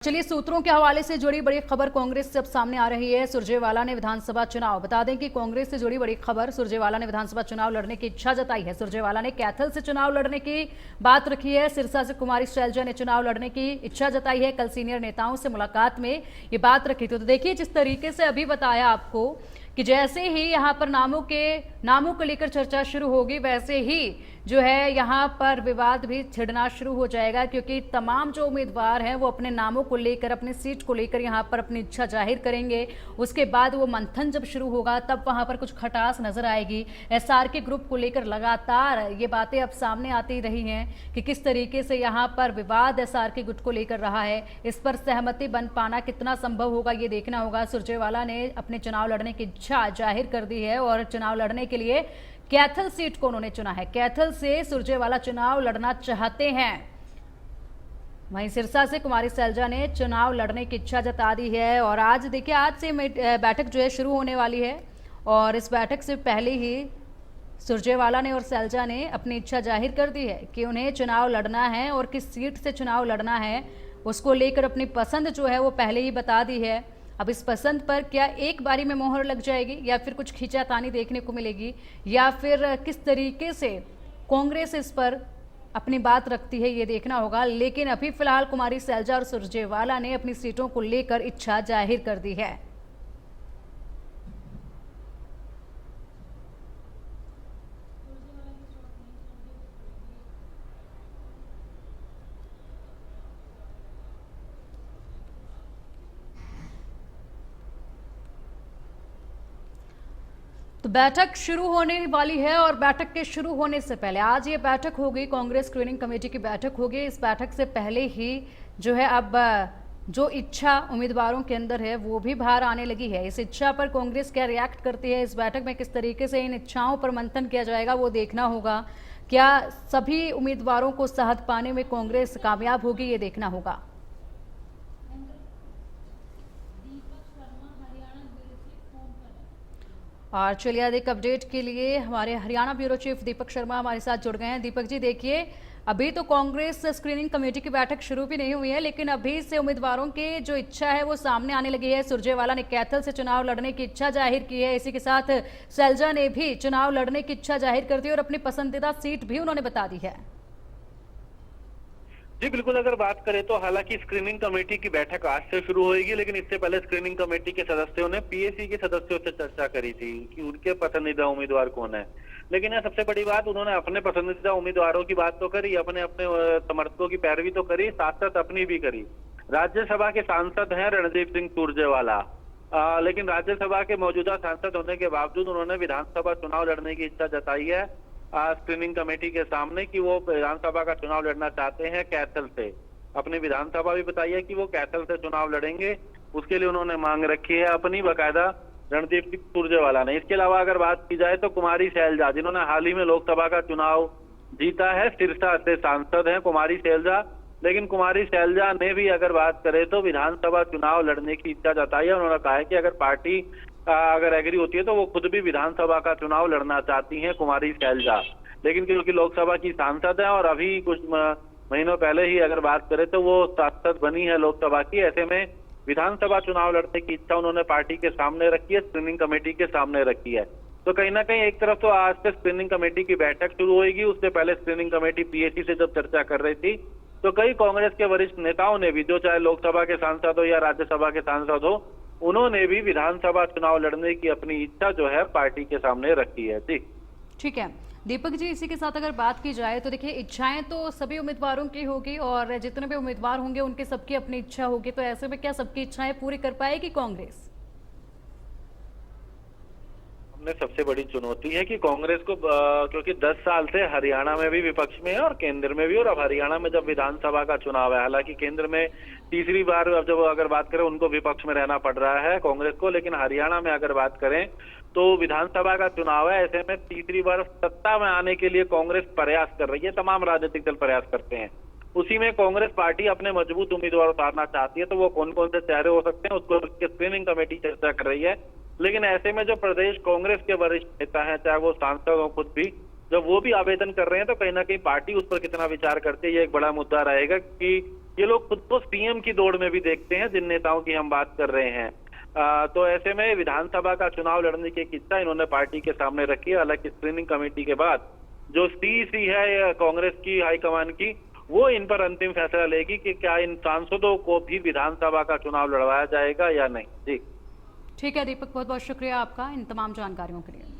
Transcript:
चलिए, सूत्रों के हवाले से जुड़ी बड़ी खबर कांग्रेस से अब सामने आ रही है। सुरजेवाला ने विधानसभा चुनाव, बता दें कि कांग्रेस से जुड़ी बड़ी खबर, सुरजेवाला ने विधानसभा चुनाव लड़ने की इच्छा जताई है। सुरजेवाला ने कैथल से चुनाव लड़ने की बात रखी है। सिरसा से कुमारी शैलजा ने चुनाव लड़ने की इच्छा जताई है। कल सीनियर नेताओं से मुलाकात में ये बात रखी थी। तो देखिए, जिस तरीके से अभी बताया आपको कि जैसे ही यहाँ पर नामों को लेकर चर्चा शुरू होगी, वैसे ही जो है यहाँ पर विवाद भी छिड़ना शुरू हो जाएगा, क्योंकि तमाम जो उम्मीदवार हैं वो अपने नामों को लेकर, अपनी सीट को लेकर यहाँ पर अपनी इच्छा जाहिर करेंगे। उसके बाद वो मंथन जब शुरू होगा तब वहाँ पर कुछ खटास नजर आएगी। एसआर के ग्रुप को लेकर लगातार ये बातें अब सामने आती रही हैं कि किस तरीके से यहाँ पर विवाद एसआर के गुट को लेकर रहा है। इस पर सहमति बन पाना कितना संभव होगा, ये देखना होगा। सुरजेवाला ने अपने चुनाव लड़ने की इच्छा जाहिर कर दी है और चुनाव लड़ने के लिए कैथल सीट को उन्होंने चुना है। कैथल से सुरजेवाला चुनाव लड़ना चाहते हैं। वहीं सिरसा से कुमारी शैलजा ने चुनाव लड़ने की इच्छा जता दी है। और आज देखिए, आज से बैठक जो है शुरू होने वाली है और इस बैठक से पहले ही सुरजेवाला ने और शैलजा ने अपनी इच्छा जाहिर कर दी है कि उन्हें चुनाव लड़ना है और किस सीट से चुनाव लड़ना है उसको लेकर अपनी पसंद जो है वो पहले ही बता दी है। अब इस पसंद पर क्या एक बारी में मोहर लग जाएगी या फिर कुछ खींचातानी देखने को मिलेगी, या फिर किस तरीके से कांग्रेस इस पर अपनी बात रखती है, ये देखना होगा। लेकिन अभी फिलहाल कुमारी शैलजा और सुरजेवाला ने अपनी सीटों को लेकर इच्छा जाहिर कर दी है। तो बैठक शुरू होने वाली है और बैठक के शुरू होने से पहले आज ये बैठक होगी, कांग्रेस स्क्रीनिंग कमेटी की बैठक होगी। इस बैठक से पहले ही जो है अब जो इच्छा उम्मीदवारों के अंदर है वो भी बाहर आने लगी है। इस इच्छा पर कांग्रेस क्या रिएक्ट करती है, इस बैठक में किस तरीके से इन इच्छाओं पर मंथन किया जाएगा, वो देखना होगा। क्या सभी उम्मीदवारों को साथ पाने में कांग्रेस कामयाब होगी, ये देखना होगा। और चलिए, अधिक अपडेट के लिए हमारे हरियाणा ब्यूरो चीफ दीपक शर्मा हमारे साथ जुड़ गए हैं। दीपक जी, देखिए, अभी तो कांग्रेस स्क्रीनिंग कमेटी की बैठक शुरू भी नहीं हुई है, लेकिन अभी से उम्मीदवारों की जो इच्छा है वो सामने आने लगी है। सुरजेवाला ने कैथल से चुनाव लड़ने की इच्छा जाहिर की है। इसी के साथ शैलजा ने भी चुनाव लड़ने की इच्छा जाहिर कर दी और अपनी पसंदीदा सीट भी उन्होंने बता दी है। जी बिल्कुल, अगर बात करें तो हालांकि स्क्रीनिंग कमेटी की बैठक आज से शुरू होगी, लेकिन इससे पहले स्क्रीनिंग कमेटी के सदस्यों ने पीएसी के सदस्यों से चर्चा करी थी कि उनके पसंदीदा उम्मीदवार कौन है। लेकिन यह सबसे बड़ी बात, उन्होंने अपने पसंदीदा उम्मीदवारों की बात तो करी, अपने अपने समर्थकों की पैरवी तो करी, साथ साथ अपनी भी करी। राज्यसभा के सांसद हैं रणदीप सिंह सुरजेवाला, लेकिन राज्यसभा के मौजूदा सांसद होने के बावजूद उन्होंने विधानसभा चुनाव लड़ने की इच्छा जताई है स्क्रीनिंग कमेटी के सामने कि वो विधानसभा का चुनाव लड़ना चाहते हैं कैथल से। अपनी विधानसभा भी बताई है कि वो कैथल से चुनाव लड़ेंगे, उसके लिए उन्होंने मांग रखी है अपनी बकायदा रणदीप सिंह सुरजेवाला ने। इसके अलावा अगर बात की जाए तो कुमारी शैलजा, जिन्होंने हाल ही में लोकसभा का चुनाव जीता है, सिरसा से सांसद है कुमारी शैलजा, लेकिन कुमारी शैलजा ने भी अगर बात करें तो विधानसभा चुनाव लड़ने की इच्छा जताई है। उन्होंने कहा है कि अगर पार्टी अगर एग्री होती है तो वो खुद भी विधानसभा का चुनाव लड़ना चाहती हैं कुमारी शैलजा, लेकिन क्योंकि लोकसभा की सांसद है और अभी कुछ महीनों पहले ही अगर बात करें तो वो सांसद बनी है लोकसभा की, ऐसे में विधानसभा चुनाव लड़ने की इच्छा उन्होंने पार्टी के सामने रखी है, स्क्रीनिंग कमेटी के सामने रखी है। तो कहीं ना कहीं एक तरफ तो आज से स्क्रीनिंग कमेटी की बैठक शुरू होगी, उससे पहले स्क्रीनिंग कमेटी पीएसी से जब चर्चा कर रही थी तो कई कांग्रेस के वरिष्ठ नेताओं ने भी, जो चाहे लोकसभा के सांसद हो या राज्यसभा के सांसद हो, उन्होंने भी विधानसभा चुनाव लड़ने की अपनी इच्छा जो है पार्टी के सामने रखी है। जी ठीक है दीपक जी, इसी के साथ अगर बात की जाए तो देखिए, इच्छाएं तो सभी उम्मीदवारों की होगी और जितने भी उम्मीदवार होंगे उनकी सबकी अपनी इच्छा होगी। तो ऐसे में क्या सबकी इच्छाएं पूरी कर पाएगी कांग्रेस? हमने सबसे बड़ी चुनौती है कि कांग्रेस को, क्योंकि 10 साल से हरियाणा में भी विपक्ष में है और केंद्र में भी, और अब हरियाणा में जब विधानसभा का चुनाव है, हालांकि केंद्र में तीसरी बार अब जब अगर बात करें उनको विपक्ष में रहना पड़ रहा है कांग्रेस को, लेकिन हरियाणा में अगर बात करें तो विधानसभा का चुनाव है, ऐसे में तीसरी बार सत्ता में आने के लिए कांग्रेस प्रयास कर रही है, तमाम राजनीतिक दल प्रयास करते हैं। उसी में कांग्रेस पार्टी अपने मजबूत उम्मीदवार उतारना चाहती है, तो वो कौन कौन से चेहरे हो सकते हैं उसको स्क्रीनिंग कमेटी चर्चा कर रही है। लेकिन ऐसे में जो प्रदेश कांग्रेस के वरिष्ठ नेता हैं, चाहे वो सांसद हो खुद भी, जब वो भी आवेदन कर रहे हैं तो कहीं ना कहीं पार्टी उस पर कितना विचार करती है, ये एक बड़ा मुद्दा रहेगा कि ये लोग खुद को सीएम की दौड़ में भी देखते हैं, जिन नेताओं की हम बात कर रहे हैं। तो ऐसे में विधानसभा का चुनाव लड़ने की एक इच्छा इन्होंने पार्टी के सामने रखी है। हालांकि स्क्रीनिंग कमेटी के बाद जो सीईसी है कांग्रेस की हाईकमान की, वो इन पर अंतिम फैसला लेगी कि क्या इन सांसदों को भी विधानसभा का चुनाव लड़वाया जाएगा या नहीं। जी ठीक है दीपक, बहुत बहुत शुक्रिया आपका इन तमाम जानकारियों के लिए।